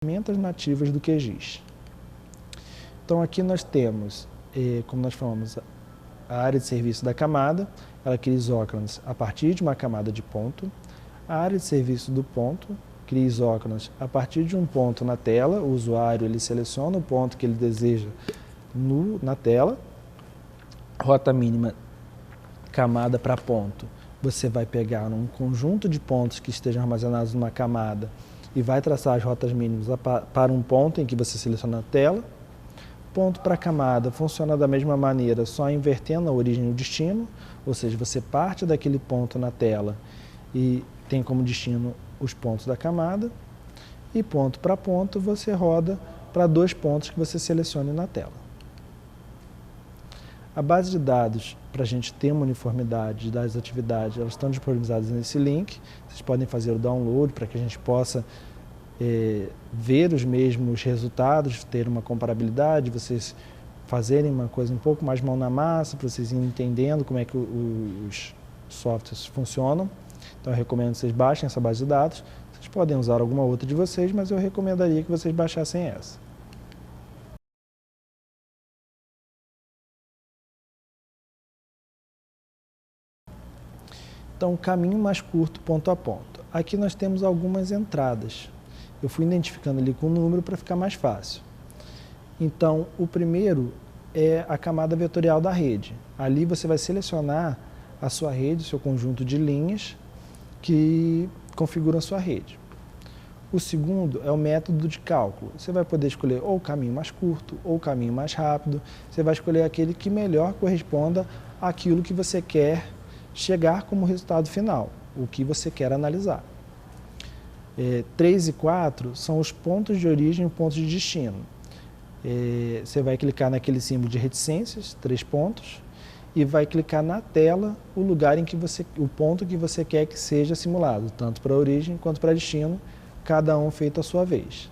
Ferramentas nativas do QGIS. Então aqui nós temos, como nós falamos, a área de serviço da camada, ela cria isócrones a partir de uma camada de ponto. A área de serviço do ponto cria isócrones a partir de um ponto na tela. O usuário ele seleciona o ponto que ele deseja na tela. Rota mínima, camada para ponto. Você vai pegar um conjunto de pontos que estejam armazenados numa camada e vai traçar as rotas mínimas para um ponto em que você seleciona a tela. Ponto para camada funciona da mesma maneira, só invertendo a origem e o destino, ou seja, você parte daquele ponto na tela e tem como destino os pontos da camada, e ponto para ponto você roda para dois pontos que você selecione na tela. A base de dados, para a gente ter uma uniformidade das atividades, elas estão disponibilizadas nesse link. Vocês podem fazer o download para que a gente possa ver os mesmos resultados, ter uma comparabilidade, vocês fazerem uma coisa um pouco mais mão na massa, para vocês irem entendendo como é que os softwares funcionam. Então eu recomendo que vocês baixem essa base de dados. Vocês podem usar alguma outra de vocês, mas eu recomendaria que vocês baixassem essa. Então, caminho mais curto, ponto a ponto. Aqui nós temos algumas entradas. Eu fui identificando ali com o número para ficar mais fácil. Então, o primeiro é a camada vetorial da rede. Ali você vai selecionar a sua rede, o seu conjunto de linhas que configuram a sua rede. O segundo é o método de cálculo. Você vai poder escolher ou o caminho mais curto ou o caminho mais rápido. Você vai escolher aquele que melhor corresponda àquilo que você quer chegar como resultado final, o que você quer analisar. 3 e 4 são os pontos de origem e pontos de destino. Você vai clicar naquele símbolo de reticências, 3 pontos, e vai clicar na tela o lugar em que o ponto que você quer que seja simulado, tanto para a origem quanto para destino, cada um feito à sua vez.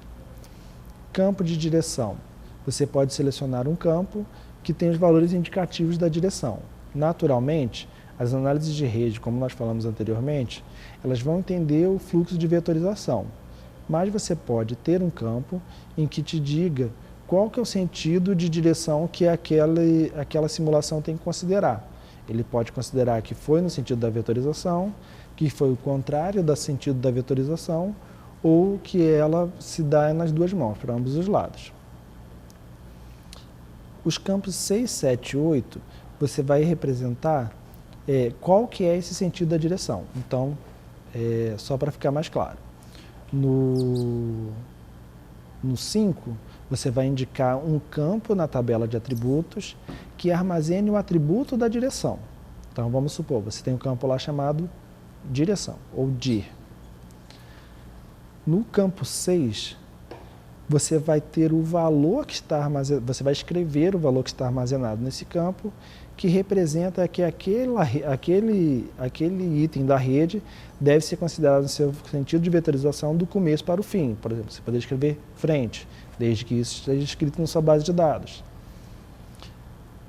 Campo de direção. Você pode selecionar um campo que tem os valores indicativos da direção. Naturalmente, as análises de rede, como nós falamos anteriormente, elas vão entender o fluxo de vetorização, mas você pode ter um campo em que te diga qual que é o sentido de direção que aquela simulação tem que considerar. Ele pode considerar que foi no sentido da vetorização, que foi o contrário do sentido da vetorização, ou que ela se dá nas duas mãos, para ambos os lados. Os campos 6, 7 e 8, você vai representar qual que é esse sentido da direção. Então, só para ficar mais claro. No 5, você vai indicar um campo na tabela de atributos que armazene o atributo da direção. Então, vamos supor, você tem um campo lá chamado direção, ou dir. No campo 6, você vai ter o valor que está armazenado, você vai escrever o valor que está armazenado nesse campo, que representa que aquele item da rede deve ser considerado no seu sentido de vetorização do começo para o fim. Por exemplo, você poderia escrever frente, desde que isso esteja escrito na sua base de dados.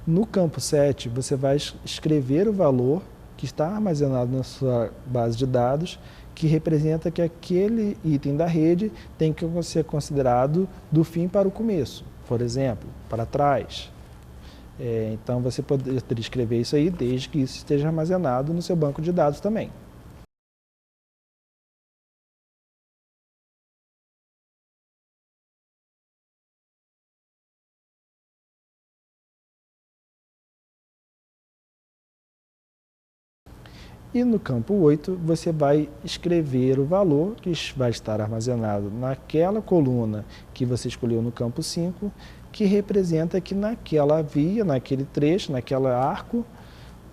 No campo 7, você vai escrever o valor que está armazenado na sua base de dados, que representa que aquele item da rede tem que ser considerado do fim para o começo, por exemplo, para trás. Então você poderia escrever isso aí desde que isso esteja armazenado no seu banco de dados também. E no campo 8, você vai escrever o valor que vai estar armazenado naquela coluna que você escolheu no campo 5, que representa que naquela via, naquele trecho, naquele arco,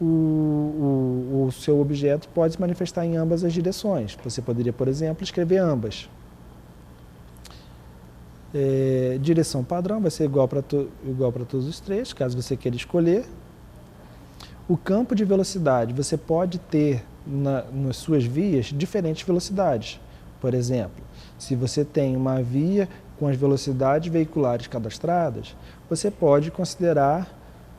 o seu objeto pode se manifestar em ambas as direções. Você poderia, por exemplo, escrever ambas. Direção padrão vai ser igual para todos os trechos, caso você queira escolher. O campo de velocidade, você pode ter nas suas vias diferentes velocidades. Por exemplo, se você tem uma via com as velocidades veiculares cadastradas, você pode considerar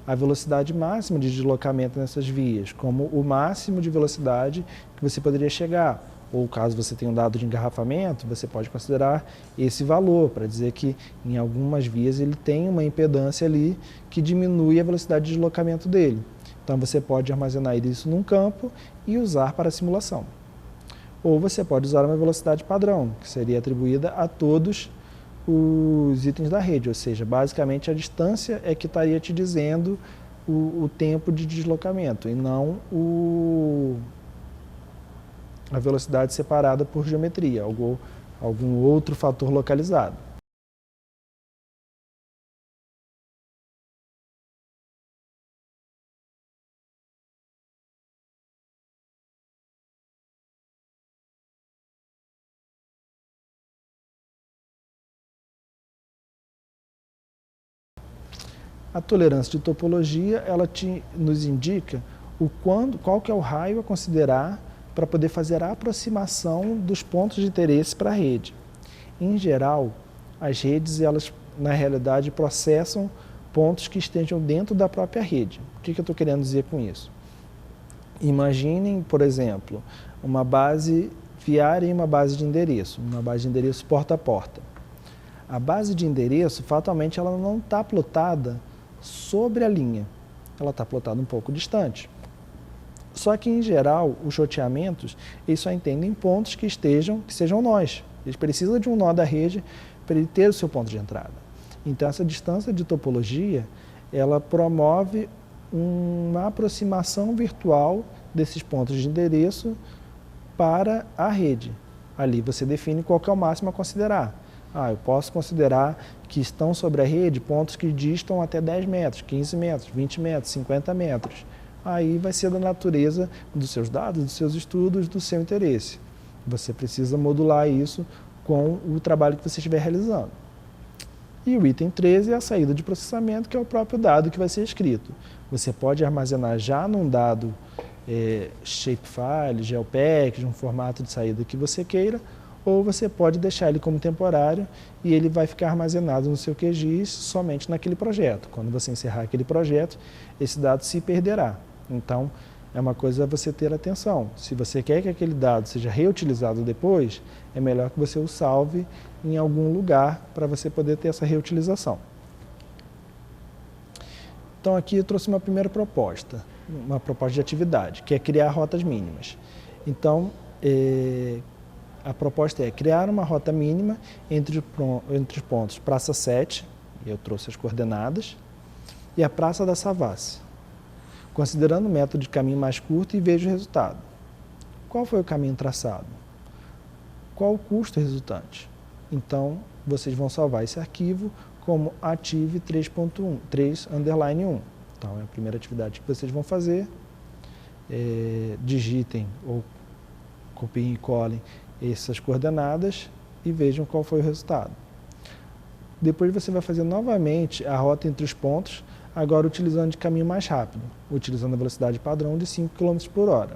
a velocidade máxima de deslocamento nessas vias como o máximo de velocidade que você poderia chegar. Ou caso você tenha um dado de engarrafamento, você pode considerar esse valor para dizer que em algumas vias ele tem uma impedância ali que diminui a velocidade de deslocamento dele. Então você pode armazenar isso num campo e usar para a simulação. Ou você pode usar uma velocidade padrão, que seria atribuída a todos os itens da rede, ou seja, basicamente a distância é que estaria te dizendo o tempo de deslocamento e não a velocidade separada por geometria, algum outro fator localizado. A tolerância de topologia, ela nos indica qual que é o raio a considerar para poder fazer a aproximação dos pontos de interesse para a rede. Em geral, as redes, elas na realidade processam pontos que estejam dentro da própria rede. O que eu estou querendo dizer com isso? Imaginem, por exemplo, uma base viária e uma base de endereço porta a porta. A base de endereço, fatalmente, ela não está plotada sobre a linha, ela está plotada um pouco distante. Só que, em geral, os roteamentos, eles só entendem pontos que sejam nós. Eles precisam de um nó da rede para ele ter o seu ponto de entrada. Então, essa distância de topologia, ela promove uma aproximação virtual desses pontos de endereço para a rede. Ali você define qual que é o máximo a considerar. Eu posso considerar que estão sobre a rede pontos que distam até 10 metros, 15 metros, 20 metros, 50 metros. Aí vai ser da natureza dos seus dados, dos seus estudos, do seu interesse. Você precisa modular isso com o trabalho que você estiver realizando. E o item 13 é a saída de processamento, que é o próprio dado que vai ser escrito. Você pode armazenar já num dado shapefile, GeoPackage, um formato de saída que você queira, ou você pode deixar ele como temporário e ele vai ficar armazenado no seu QGIS somente naquele projeto. Quando você encerrar aquele projeto, esse dado se perderá. Então, é uma coisa a você ter atenção. Se você quer que aquele dado seja reutilizado depois, é melhor que você o salve em algum lugar para você poder ter essa reutilização. Então, aqui eu trouxe uma primeira proposta, uma proposta de atividade, que é criar rotas mínimas. Então, a proposta é criar uma rota mínima entre os pontos Praça 7, eu trouxe as coordenadas, e a Praça da Savassi, considerando o método de caminho mais curto e vejo o resultado. Qual foi o caminho traçado? Qual o custo resultante? Então, vocês vão salvar esse arquivo como Ative 3.1, 3_1. Então, é a primeira atividade que vocês vão fazer. Digitem ou copiem e colhem essas coordenadas e vejam qual foi o resultado. Depois você vai fazer novamente a rota entre os pontos, agora utilizando de caminho mais rápido, utilizando a velocidade padrão de 5 km por hora.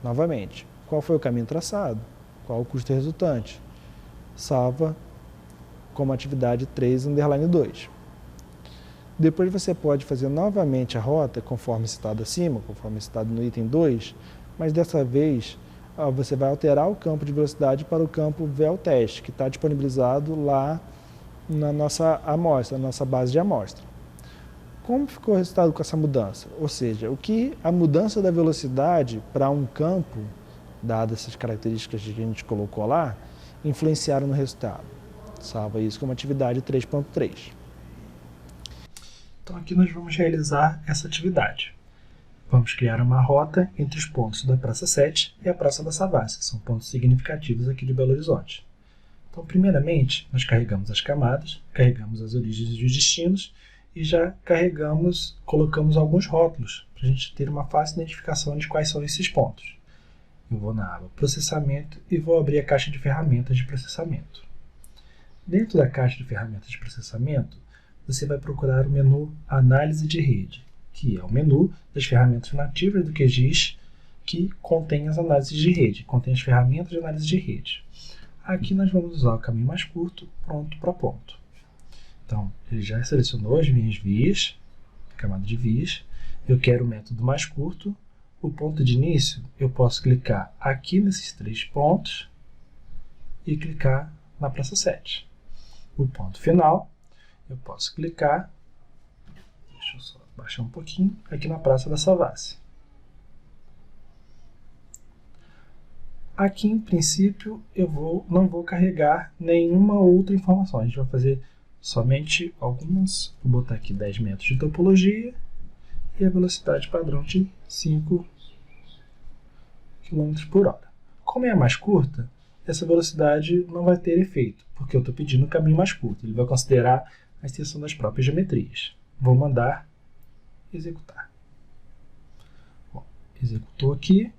Novamente, qual foi o caminho traçado? Qual o custo resultante? Salva como atividade 3_2. Depois você pode fazer novamente a rota, conforme citado acima, conforme citado no item 2, mas dessa vez você vai alterar o campo de velocidade para o campo VELTEST, que está disponibilizado lá na nossa amostra, na nossa base de amostra. Como ficou o resultado com essa mudança? Ou seja, o que a mudança da velocidade para um campo, dadas essas características que a gente colocou lá, influenciaram no resultado. Salva isso como atividade 3.3. Então aqui nós vamos realizar essa atividade. Vamos criar uma rota entre os pontos da Praça 7 e a Praça da Savassi, que são pontos significativos aqui de Belo Horizonte. Então, primeiramente, nós carregamos as camadas, carregamos as origens e os destinos e já colocamos alguns rótulos para a gente ter uma fácil identificação de quais são esses pontos. Eu vou na aba Processamento e vou abrir a caixa de ferramentas de processamento. Dentro da caixa de ferramentas de processamento, você vai procurar o menu Análise de Rede, que é o menu das ferramentas nativas do QGIS que contém as análises de rede, contém as ferramentas de análise de rede. Aqui nós vamos usar o caminho mais curto, pronto para ponto. Então, ele já selecionou as minhas vias, camada de vias. Eu quero o método mais curto. O ponto de início, eu posso clicar aqui nesses 3 pontos e clicar na praça 7. O ponto final, eu posso clicar, deixa eu só baixar um pouquinho, aqui na Praça da Savassi. Aqui, em princípio, eu não vou carregar nenhuma outra informação. A gente vai fazer somente algumas. Vou botar aqui 10 metros de topologia e a velocidade padrão de 5 km por hora. Como é a mais curta, essa velocidade não vai ter efeito, porque eu estou pedindo um caminho mais curto. Ele vai considerar a extensão das próprias geometrias. Vou mandar executar. Bom, executou aqui.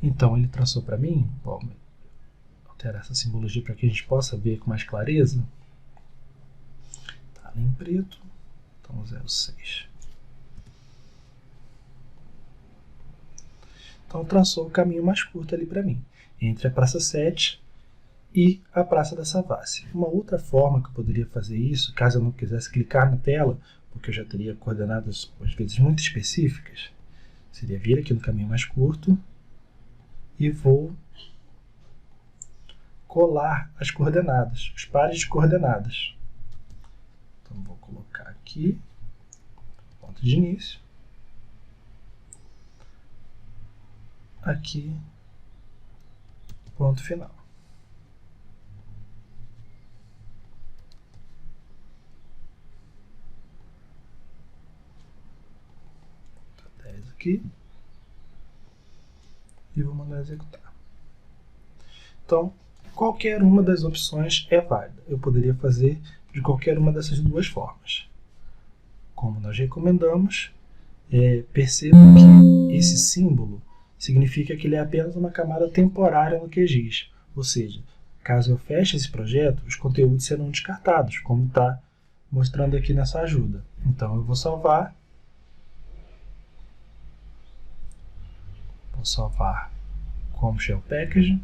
Então, ele traçou para mim, vou alterar essa simbologia para que a gente possa ver com mais clareza. Está em preto, então 0,6. Então, traçou o caminho mais curto ali para mim, entre a Praça 7 e a Praça da Savassi. Uma outra forma que eu poderia fazer isso, caso eu não quisesse clicar na tela, porque eu já teria coordenadas, às vezes, muito específicas, seria vir aqui no caminho mais curto e vou colar as coordenadas, os pares de coordenadas. Então, vou colocar aqui, ponto de início, aqui, ponto final. Tá 10 aqui. E vou mandar executar. Então, qualquer uma das opções é válida. Eu poderia fazer de qualquer uma dessas duas formas. Como nós recomendamos, perceba que esse símbolo significa que ele é apenas uma camada temporária no QGIS. Ou seja, caso eu feche esse projeto, os conteúdos serão descartados, como está mostrando aqui nessa ajuda. Então, eu vou salvar. Vou salvar como Shell Package.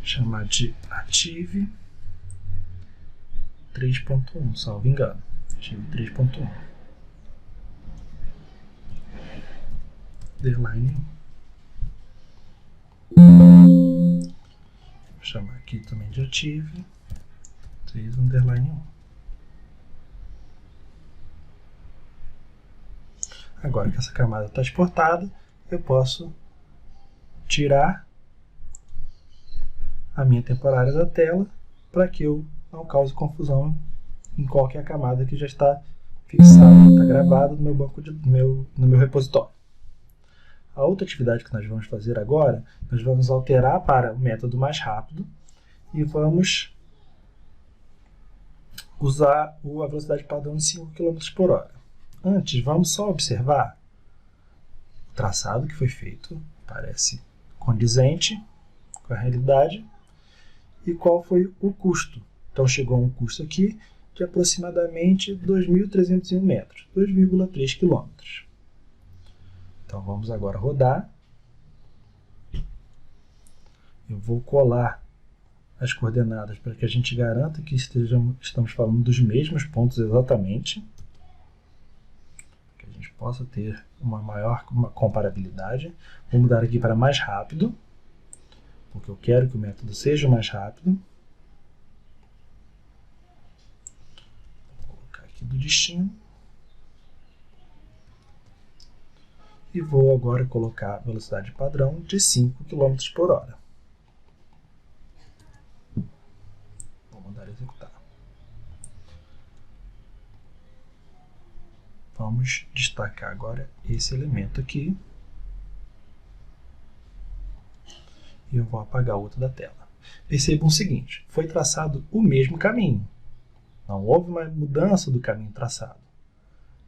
Chamar de Ative 3.1, salvo engano. Ative 3.1. Underline 1. Vou chamar aqui também de Ative 3 underline 1. Agora que essa camada está exportada, eu posso tirar a minha temporária da tela para que eu não cause confusão em qualquer camada que já está fixada, está gravada no meu banco no meu repositório. A outra atividade que nós vamos fazer agora, nós vamos alterar para o método mais rápido e vamos usar a velocidade padrão de 5 km por hora. Antes, vamos só observar o traçado que foi feito, parece condizente com a realidade, e qual foi o custo. Então, chegou a um custo aqui de aproximadamente 2.301 metros, 2,3 km. Então, vamos agora rodar. Eu vou colar as coordenadas para que a gente garanta que estamos falando dos mesmos pontos exatamente, que a gente possa ter uma maior comparabilidade. Vou mudar aqui para mais rápido, porque eu quero que o método seja mais rápido. Vou colocar aqui do destino. E vou agora colocar a velocidade padrão de 5 km por hora. Vou mandar executar. Vamos destacar agora esse elemento aqui. E eu vou apagar outro da tela. Percebam o seguinte, foi traçado o mesmo caminho. Não houve uma mudança do caminho traçado.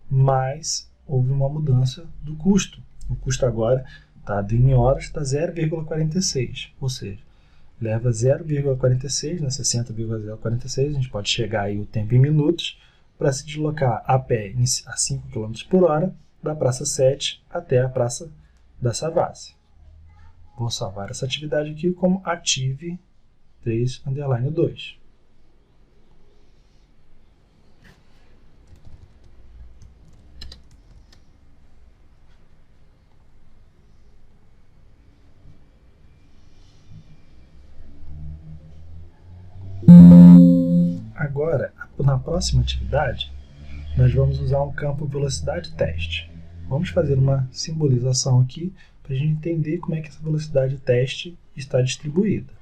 Mas houve uma mudança do custo. O custo agora está em horas, está 0,46, ou seja, leva 0,46, né, 60,046, a gente pode chegar aí o tempo em minutos, para se deslocar a pé a 5 km por hora, da Praça 7 até a Praça da Savassi. Vou salvar essa atividade aqui como Ative 3_2. Agora, na próxima atividade, nós vamos usar um campo velocidade teste. Vamos fazer uma simbolização aqui para a gente entender como é que essa velocidade teste está distribuída.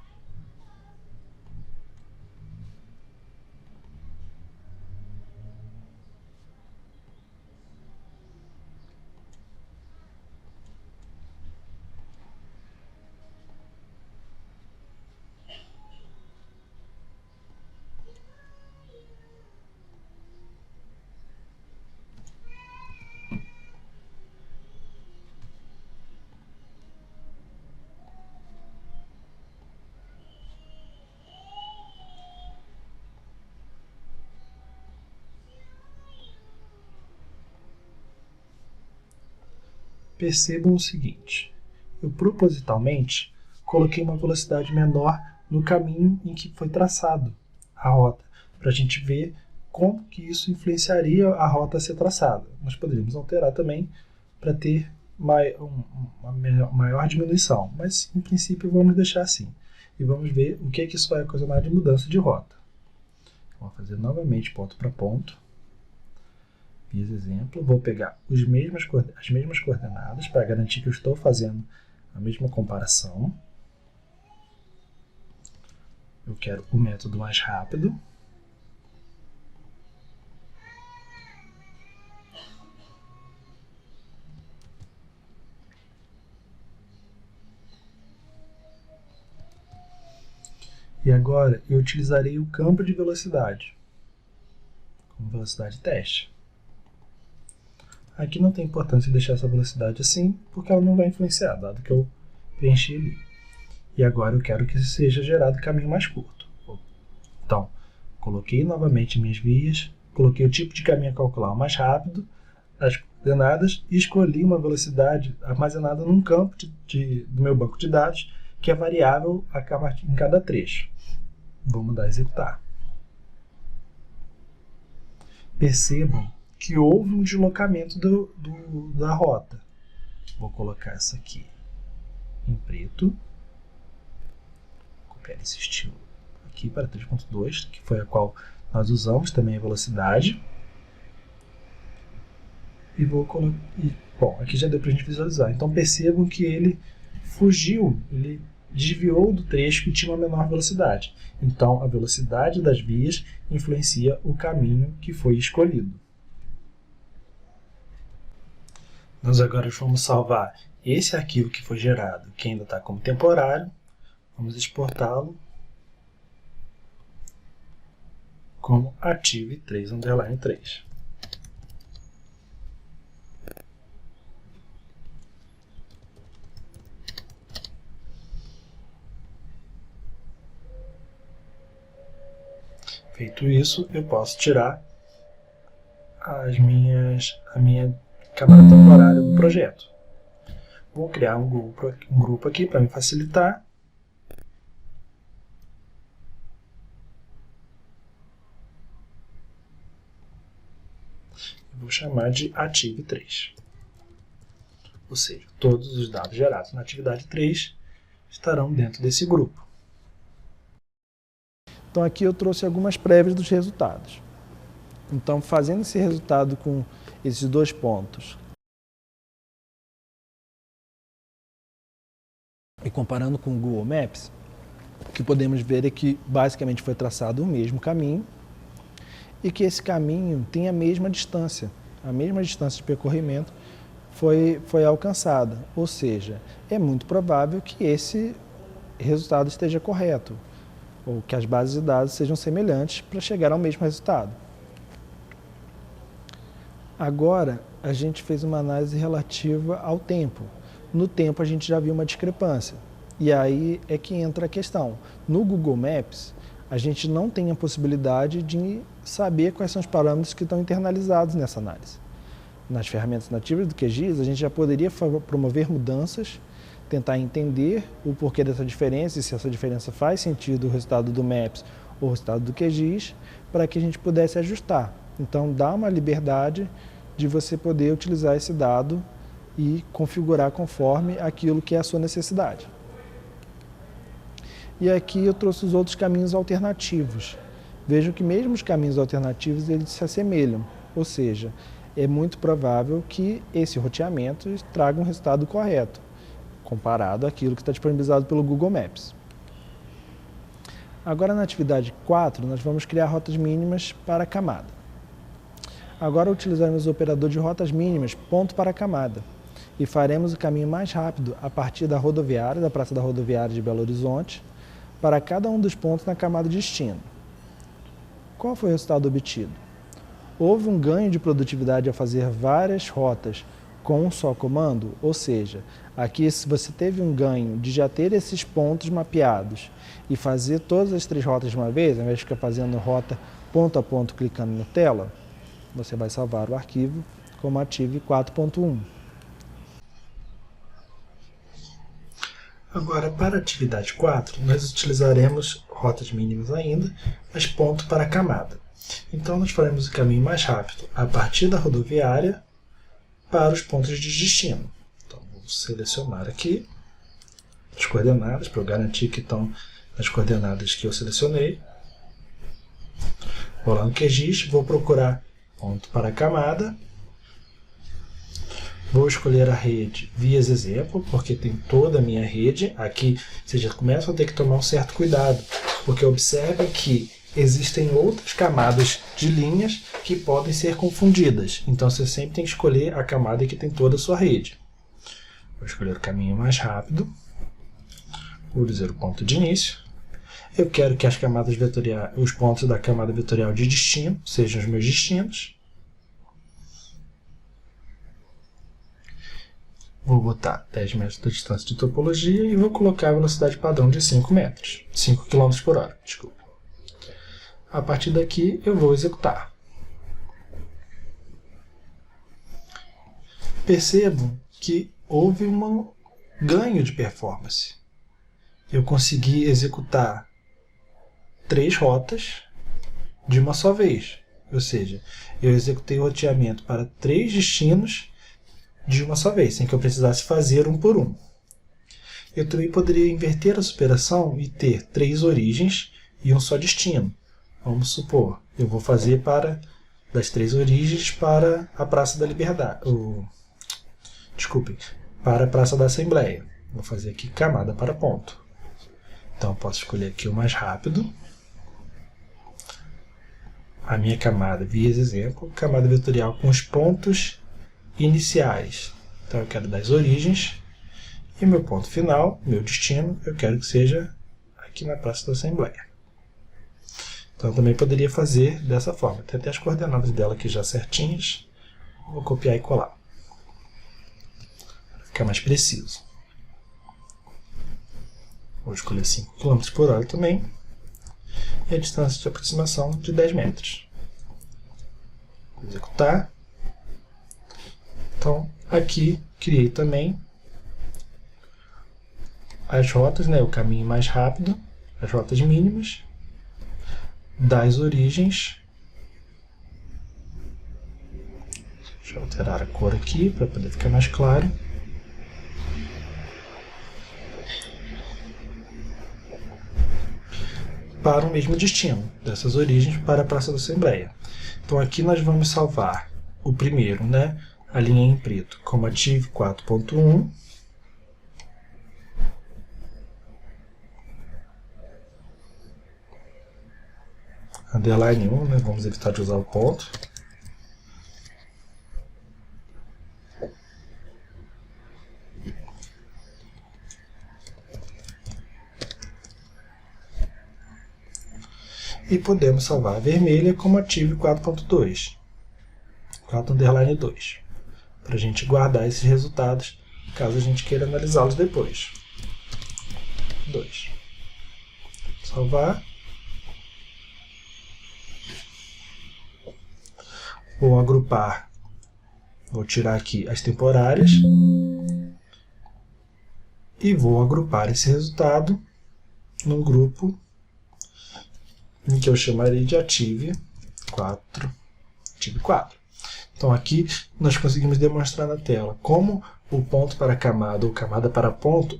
Percebam o seguinte, eu propositalmente coloquei uma velocidade menor no caminho em que foi traçado a rota, para a gente ver como que isso influenciaria a rota a ser traçada. Nós poderíamos alterar também para ter uma maior diminuição, mas em princípio vamos deixar assim. E vamos ver o que é que isso vai ocasionar de mudança de rota. Vou fazer novamente ponto para ponto. Fiz exemplo, vou pegar as mesmas coordenadas para garantir que eu estou fazendo a mesma comparação. Eu quero o método mais rápido. E agora eu utilizarei o campo de velocidade, como velocidade teste. Aqui não tem importância deixar essa velocidade assim, porque ela não vai influenciar, dado que eu preenchi ali. E agora eu quero que seja gerado caminho mais curto. Então, coloquei novamente minhas vias, coloquei o tipo de caminho a calcular o mais rápido, as coordenadas, e escolhi uma velocidade armazenada num campo do meu banco de dados, que é variável em cada trecho. Vou mandar a executar. Percebam que houve um deslocamento da rota. Vou colocar essa aqui em preto. Copiar esse estilo aqui para 3.2, que foi a qual nós usamos também a velocidade. E vou colocar... Bom, aqui já deu para a gente visualizar. Então percebam que ele fugiu, ele desviou do trecho que tinha uma menor velocidade. Então a velocidade das vias influencia o caminho que foi escolhido. Nós agora vamos salvar esse arquivo que foi gerado, que ainda está como temporário. Vamos exportá-lo como Ative 3_3. Feito isso, eu posso tirar a minha camada temporária do projeto. Vou criar um grupo aqui para me facilitar. Vou chamar de Ative 3. Ou seja, todos os dados gerados na atividade 3 estarão dentro desse grupo. Então aqui eu trouxe algumas prévias dos resultados. Então, fazendo esse resultado com esses dois pontos e comparando com o Google Maps, o que podemos ver é que basicamente foi traçado o mesmo caminho e que esse caminho tem a mesma distância de percorrimento foi alcançada. Ou seja, é muito provável que esse resultado esteja correto, ou que as bases de dados sejam semelhantes para chegar ao mesmo resultado. Agora, a gente fez uma análise relativa ao tempo. No tempo a gente já viu uma discrepância. E aí é que entra a questão. No Google Maps, a gente não tem a possibilidade de saber quais são os parâmetros que estão internalizados nessa análise. Nas ferramentas nativas do QGIS, a gente já poderia promover mudanças, tentar entender o porquê dessa diferença e se essa diferença faz sentido o resultado do Maps ou o resultado do QGIS, para que a gente pudesse ajustar. Então, dá uma liberdade de você poder utilizar esse dado e configurar conforme aquilo que é a sua necessidade. E aqui eu trouxe os outros caminhos alternativos. Vejam que mesmo os caminhos alternativos eles se assemelham, ou seja, é muito provável que esse roteamento traga um resultado correto, comparado àquilo que está disponibilizado pelo Google Maps. Agora na atividade 4, nós vamos criar rotas mínimas para a camada. Agora utilizaremos o operador de rotas mínimas ponto para a camada e faremos o caminho mais rápido a partir da rodoviária, da Praça da Rodoviária de Belo Horizonte, para cada um dos pontos na camada de destino. Qual foi o resultado obtido? Houve um ganho de produtividade ao fazer várias rotas com um só comando, ou seja, aqui se você teve um ganho de já ter esses pontos mapeados e fazer todas as 3 rotas de uma vez, ao invés de ficar fazendo rota ponto a ponto clicando na tela, você vai salvar o arquivo como Ative 4.1. Agora, para a atividade 4, nós utilizaremos rotas mínimas ainda, mas ponto para a camada. Então, nós faremos o caminho mais rápido a partir da rodoviária para os pontos de destino. Então, vou selecionar aqui as coordenadas, para eu garantir que estão nas coordenadas que eu selecionei. Vou lá no QGIS, vou procurar ponto para a camada. Vou escolher a rede vias exemplo, porque tem toda a minha rede. Aqui vocês já começam a ter que tomar um certo cuidado, porque observem que existem outras camadas de linhas que podem ser confundidas. Então você sempre tem que escolher a camada que tem toda a sua rede. Vou escolher o caminho mais rápido. Vou dizer o ponto de início. Eu quero que as camadas vetoriais, os pontos da camada vetorial de destino sejam os meus destinos. Vou botar 10 metros de distância de topologia e vou colocar a velocidade padrão de 5 metros, 5 km por hora, desculpa. A partir daqui eu vou executar. Percebo que houve um ganho de performance. Eu consegui executar 3 rotas de uma só vez, ou seja, eu executei o roteamento para 3 destinos de uma só vez, sem que eu precisasse fazer um por um. Eu também poderia inverter essa operação e ter 3 origens e um só destino. Vamos supor, eu vou fazer das 3 origens para a Praça da Liberdade, para a Praça da Assembleia. Vou fazer aqui camada para ponto. Então, eu posso escolher aqui o mais rápido. A minha camada, vias exemplo, camada vetorial com os pontos iniciais. Então, eu quero das origens. E meu ponto final, meu destino, eu quero que seja aqui na Praça da Assembleia. Então, eu também poderia fazer dessa forma. Tem até as coordenadas dela aqui já certinhas. Vou copiar e colar, para ficar mais preciso. Vou escolher 5 km por hora também. E a distância de aproximação de 10 metros. Vou executar. Então, aqui criei também as rotas, o caminho mais rápido, as rotas mínimas, das origens. Deixa eu alterar a cor aqui para poder ficar mais claro. Para o mesmo destino, dessas origens para a Praça da Assembleia. Então aqui nós vamos salvar o primeiro, a linha em preto, como Ative 4.1. Underline 1, vamos evitar de usar o ponto. E podemos salvar a vermelha como Ative 4.2. 4 underline 2. para a gente guardar esses resultados, caso a gente queira analisá-los depois. 2. Salvar. Vou agrupar, vou tirar aqui as temporárias e vou agrupar esse resultado num grupo em que eu chamarei de Active 4. Active 4. Então aqui nós conseguimos demonstrar na tela como o ponto para camada ou camada para ponto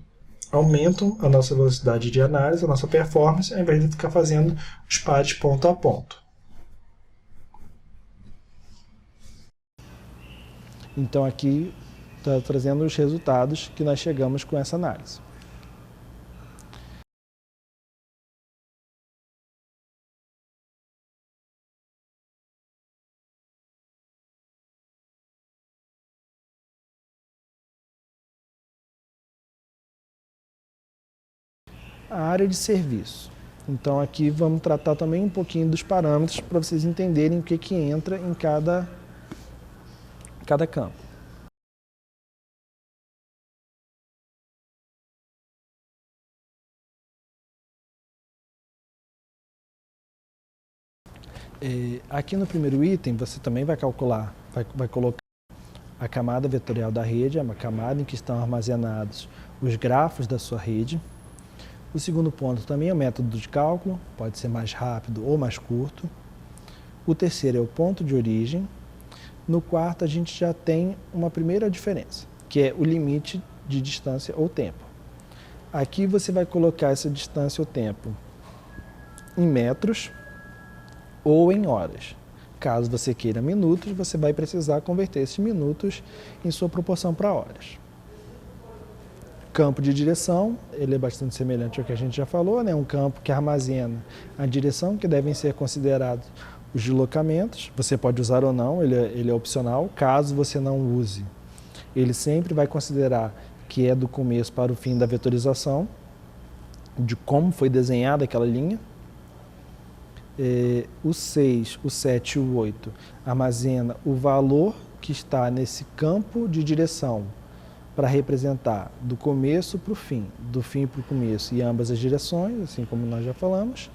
aumentam a nossa velocidade de análise, a nossa performance, ao invés de ficar fazendo os pares ponto a ponto. Então aqui está trazendo os resultados que nós chegamos com essa análise. A área de serviço. Então aqui vamos tratar também um pouquinho dos parâmetros para vocês entenderem o que entra em cada campo. Aqui no primeiro item você também vai calcular, vai colocar a camada vetorial da rede, é uma camada em que estão armazenados os grafos da sua rede. O segundo ponto também é o método de cálculo, pode ser mais rápido ou mais curto. O terceiro é o ponto de origem. No quarto, a gente já tem uma primeira diferença, que é o limite de distância ou tempo. Aqui você vai colocar essa distância ou tempo em metros ou em horas. Caso você queira minutos, você vai precisar converter esses minutos em sua proporção para horas. Campo de direção, ele é bastante semelhante ao que a gente já falou, né? Um campo que armazena a direção, que devem ser considerados os deslocamentos. Você pode usar ou não, ele é opcional. Caso você não use, ele sempre vai considerar que é do começo para o fim da vetorização, de como foi desenhada aquela linha. O 6, o 7 e o 8 armazena o valor que está nesse campo de direção, para representar do começo para o fim, do fim para o começo e ambas as direções, assim como nós já falamos.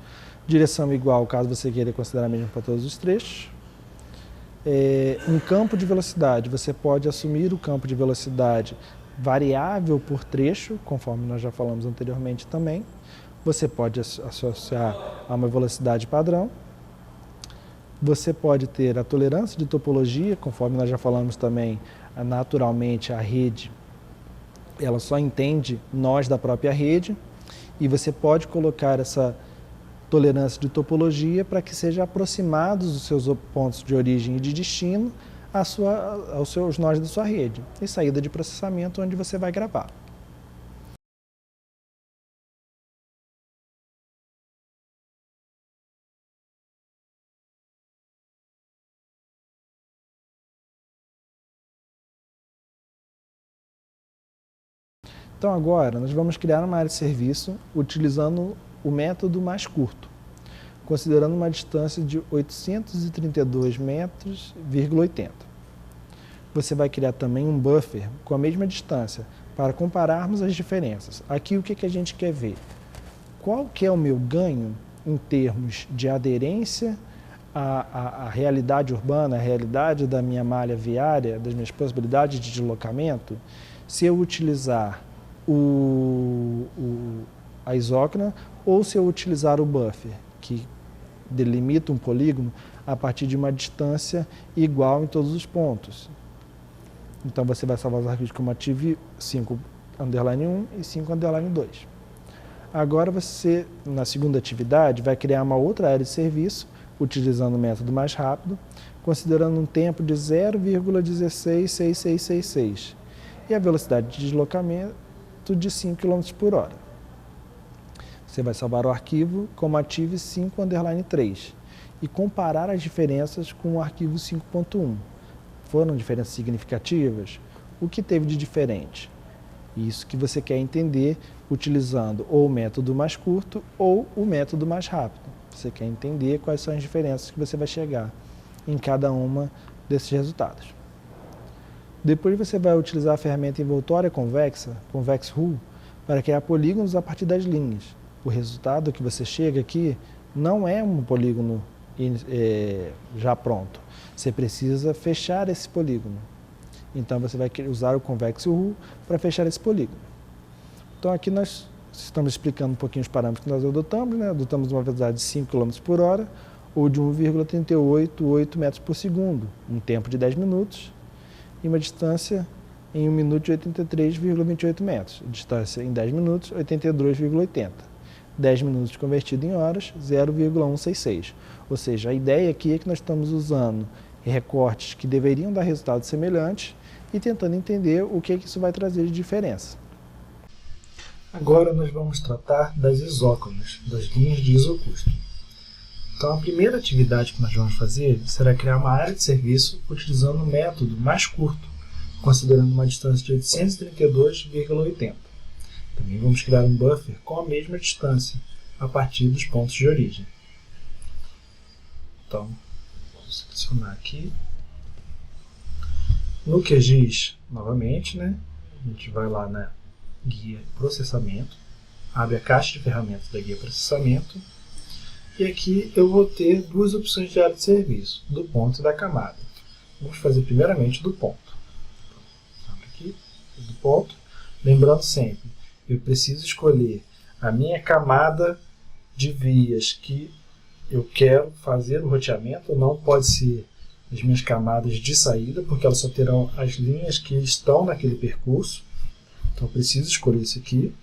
Direção igual, caso você queira considerar mesmo para todos os trechos. Um campo de velocidade, você pode assumir o campo de velocidade variável por trecho, conforme nós já falamos anteriormente também. Você pode associar a uma velocidade padrão. Você pode ter a tolerância de topologia, conforme nós já falamos também, naturalmente a rede ela só entende nós da própria rede, e você pode colocar essa tolerância de topologia para que seja aproximados os seus pontos de origem e de destino aos seus nós da sua rede, e saída de processamento onde você vai gravar. Então agora nós vamos criar uma área de serviço utilizando o método mais curto, considerando uma distância de 832 metros,80. Você vai criar também um buffer com a mesma distância para compararmos as diferenças. Aqui o que a gente quer ver? Qual que é o meu ganho em termos de aderência à realidade urbana, à realidade da minha malha viária, das minhas possibilidades de deslocamento, se eu utilizar a isócrona ou se eu utilizar o buffer, que delimita um polígono a partir de uma distância igual em todos os pontos. Então você vai salvar os arquivos como Active 5_1 e 5_2. Agora você, na segunda atividade, vai criar uma outra área de serviço, utilizando o método mais rápido, considerando um tempo de 0,166666 e a velocidade de deslocamento de 5 km por hora. Você vai salvar o arquivo como Active 5_3 e comparar as diferenças com o arquivo 5.1. Foram diferenças significativas? O que teve de diferente? Isso que você quer entender utilizando ou o método mais curto ou o método mais rápido. Você quer entender quais são as diferenças que você vai chegar em cada uma desses resultados. Depois você vai utilizar a ferramenta envoltória convexa, Convex Rule, para criar polígonos a partir das linhas. O resultado que você chega aqui não é um polígono já pronto. Você precisa fechar esse polígono. Então você vai usar o Convex Rule para fechar esse polígono. Então aqui nós estamos explicando um pouquinho os parâmetros que nós adotamos, né? Adotamos uma velocidade de 5 km por hora ou de 1,388 metros por segundo, um tempo de 10 minutos e uma distância em 1 minuto de 83,28 metros. Distância em 10 minutos, 82,80. 10 minutos convertido em horas, 0,166. Ou seja, a ideia aqui é que nós estamos usando recortes que deveriam dar resultados semelhantes e tentando entender o que isso vai trazer de diferença. Agora nós vamos tratar das isóconas, das linhas de isocusto. Então a primeira atividade que nós vamos fazer será criar uma área de serviço utilizando o método mais curto, considerando uma distância de 832,80. Também vamos criar um buffer com a mesma distância, a partir dos pontos de origem. Então, vou selecionar aqui. No QGIS, novamente, né, a gente vai lá na guia processamento, abre a caixa de ferramentas da guia processamento, e aqui eu vou ter duas opções de área de serviço, do ponto e da camada. Vamos fazer primeiramente do ponto. Abre aqui, do ponto. Lembrando sempre, eu preciso escolher a minha camada de vias que eu quero fazer o roteamento, não pode ser as minhas camadas de saída, porque elas só terão as linhas que estão naquele percurso. Então eu preciso escolher esse aqui.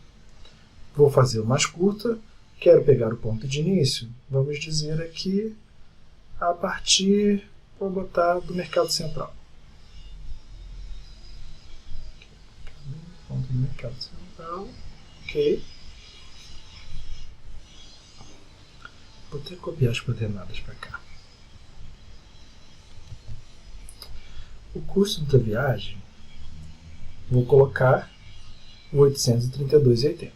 Vou fazer o mais curta, quero pegar o ponto de início, vamos dizer aqui, a partir, vou botar do Mercado Central. Ponto do Mercado Central, ok. Vou ter que copiar as coordenadas para cá. O custo da viagem, vou colocar o 832,80.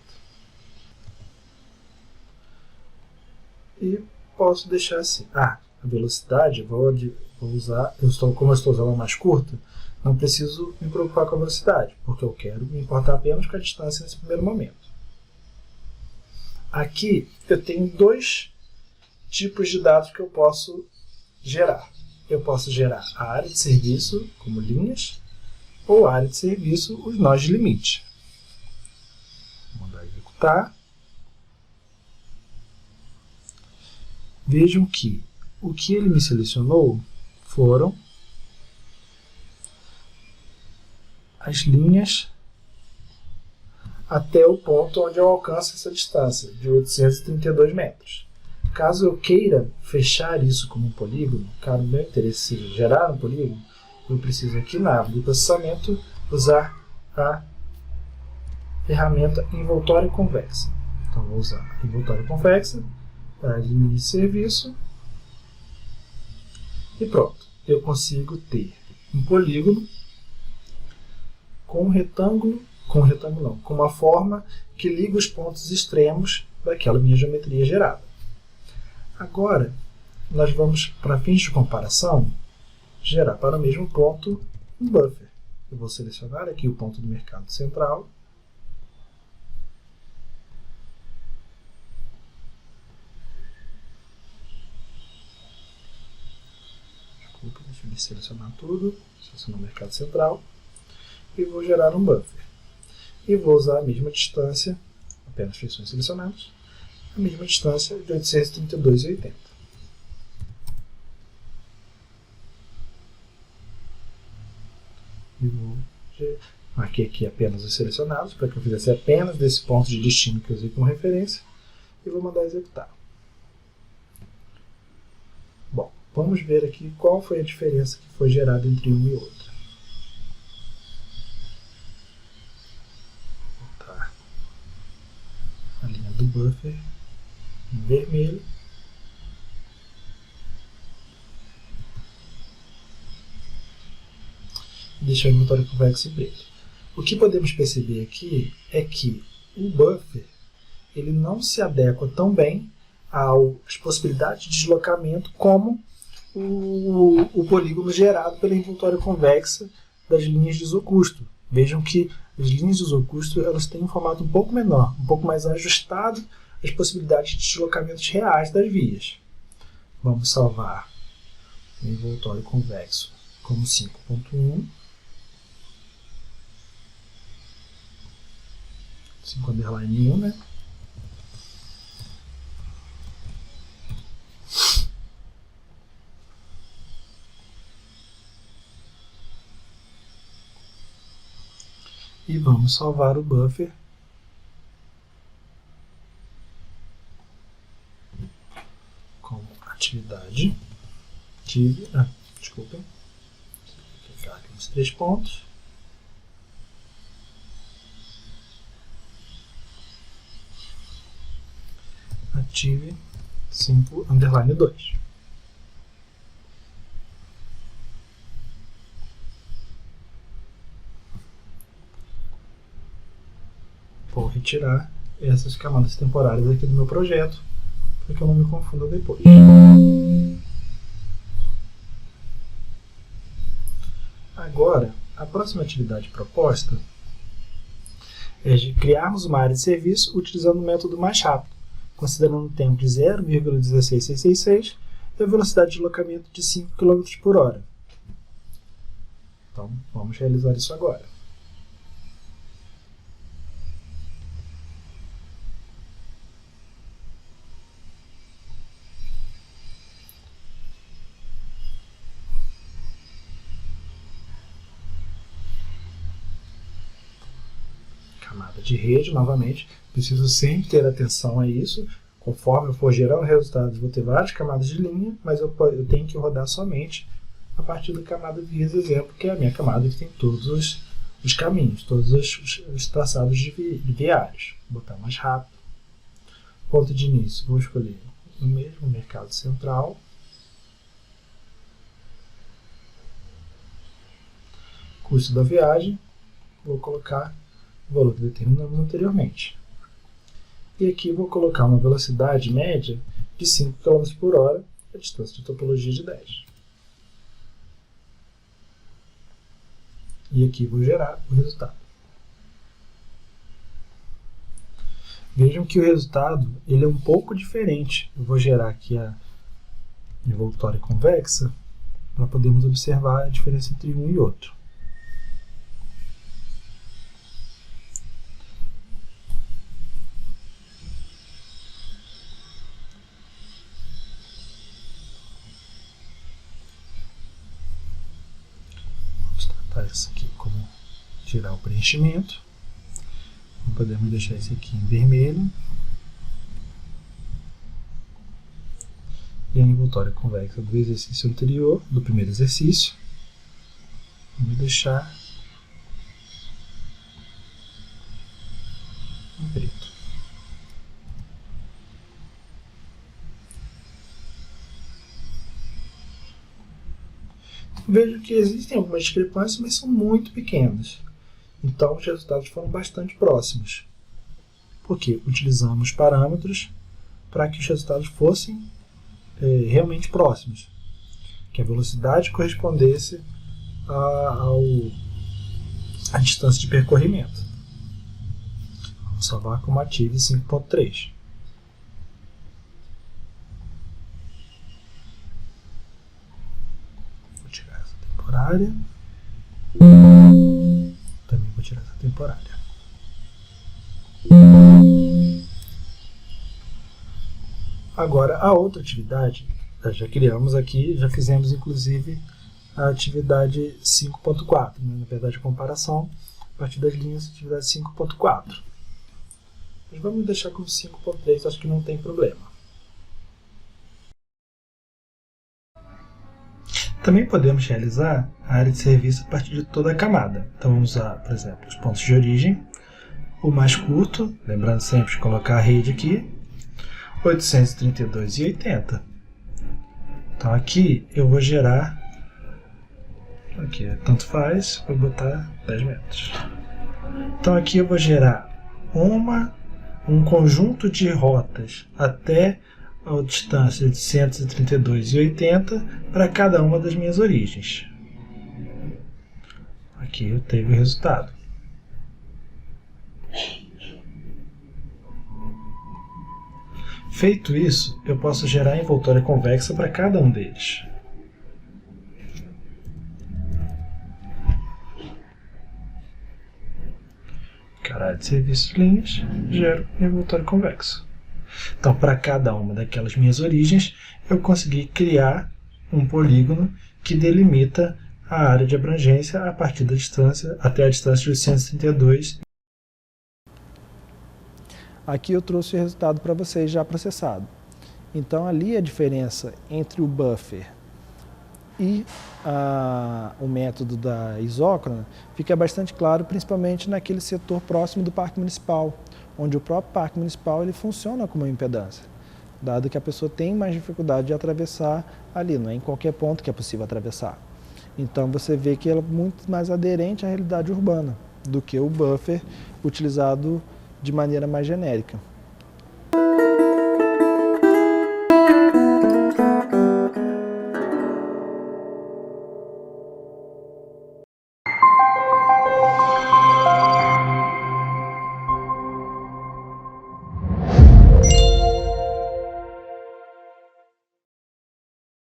E posso deixar assim. A velocidade, vou usar, como eu estou usando a mais curta, não preciso me preocupar com a velocidade, porque eu quero me importar apenas com a distância nesse primeiro momento. Aqui eu tenho dois tipos de dados que eu posso gerar. Eu posso gerar a área de serviço, como linhas, ou a área de serviço, os nós de limite. Vou mandar executar. Vejam que o que ele me selecionou foram as linhas até o ponto onde eu alcanço essa distância, de 832 metros. Caso eu queira fechar isso como um polígono, caso o meu interesse seja gerar um polígono, eu preciso aqui na aba de processamento usar a ferramenta envoltória convexa. Então vou usar a envoltória convexa para linha de serviço e pronto. Eu consigo ter um polígono com um retângulo, com uma forma que liga os pontos extremos daquela minha geometria gerada. Agora, nós vamos, para fins de comparação, gerar para o mesmo ponto um buffer. Eu vou selecionar aqui o ponto do Mercado Central. Desculpa, deixa eu selecionar tudo. Selecionar o Mercado Central. E vou gerar um buffer. E vou usar a mesma distância, apenas feições selecionadas, a mesma distância de 832,80. Marquei aqui apenas os selecionados, para que eu fizesse apenas desse ponto de destino que eu usei como referência, e vou mandar executar. Bom, vamos ver aqui qual foi a diferença que foi gerada entre um e outro. Vou botar a linha do buffer em vermelho. Deixa o envoltório convexo em preto. O que podemos perceber aqui é que o buffer ele não se adequa tão bem às possibilidades de deslocamento como o polígono gerado pela envoltória convexa das linhas de isocusto. Vejam que as linhas de isocusto elas têm um formato um pouco menor, um pouco mais ajustado às possibilidades de deslocamentos reais das vias. Vamos salvar o envoltório convexo como 5.1, 5_1, né? E vamos salvar o buffer como atividade. Desculpem. Vou clicar aqui nos 3 pontos. Ative 5_2. Vou retirar essas camadas temporárias aqui do meu projeto, para que eu não me confunda depois. Agora, a próxima atividade proposta é de criarmos uma área de serviço utilizando o método mais rápido, considerando o tempo de 0,16666 e a velocidade de deslocamento de 5 km por hora. Então, vamos realizar isso agora. Camada de rede, novamente, preciso sempre ter atenção a isso. Conforme eu for gerando resultados, vou ter várias camadas de linha, mas eu tenho que rodar somente a partir da camada vias exemplo, que é a minha camada que tem todos os caminhos, todos os traçados de viários. Vou botar mais rápido. Ponto de início, vou escolher o mesmo mercado central. Custo da viagem, vou colocar o valor que determinamos anteriormente. E aqui vou colocar uma velocidade média de 5 km por hora, a distância de topologia de 10. E aqui vou gerar o resultado. Vejam que o resultado ele é um pouco diferente. Eu vou gerar aqui a envoltória convexa para podermos observar a diferença entre um e outro. Essa aqui como tirar o preenchimento. Podemos deixar esse aqui em vermelho. E a envoltória convexa do exercício anterior, do primeiro exercício, vamos deixar em preto. Vejo que existem algumas discrepâncias, mas são muito pequenas. Então, os resultados foram bastante próximos. Porque utilizamos parâmetros para que os resultados fossem realmente próximos. Que a velocidade correspondesse à distância de percorrimento. Vamos salvar como ative 5.3. Temporária. Também vou tirar essa temporária. Agora, a outra atividade, já criamos aqui, já fizemos inclusive a atividade 5.4, né? Na verdade a comparação a partir das linhas atividade 5.4. Mas vamos deixar como 5.3, acho que não tem problema. Também podemos realizar a área de serviço a partir de toda a camada. Então vamos usar, por exemplo, os pontos de origem, o mais curto, lembrando sempre de colocar a rede aqui, 832,80. Então aqui eu vou gerar, aqui tanto faz, vou botar 10 metros. Então aqui eu vou gerar um conjunto de rotas até a distância de 132,80 para cada uma das minhas origens. Aqui teve o resultado. Feito isso, eu posso gerar envoltória convexa para cada um deles. Área de serviços linhas, gero envoltório convexo. Então, para cada uma daquelas minhas origens, eu consegui criar um polígono que delimita a área de abrangência a partir da distância até a distância de 832. Aqui eu trouxe o resultado para vocês já processado. Então, ali a diferença entre o buffer e o método da isócrona fica bastante claro, principalmente naquele setor próximo do Parque Municipal, onde o próprio Parque Municipal ele funciona como impedância, dado que a pessoa tem mais dificuldade de atravessar ali, não é em qualquer ponto que é possível atravessar. Então você vê que ela é muito mais aderente à realidade urbana do que o buffer utilizado de maneira mais genérica.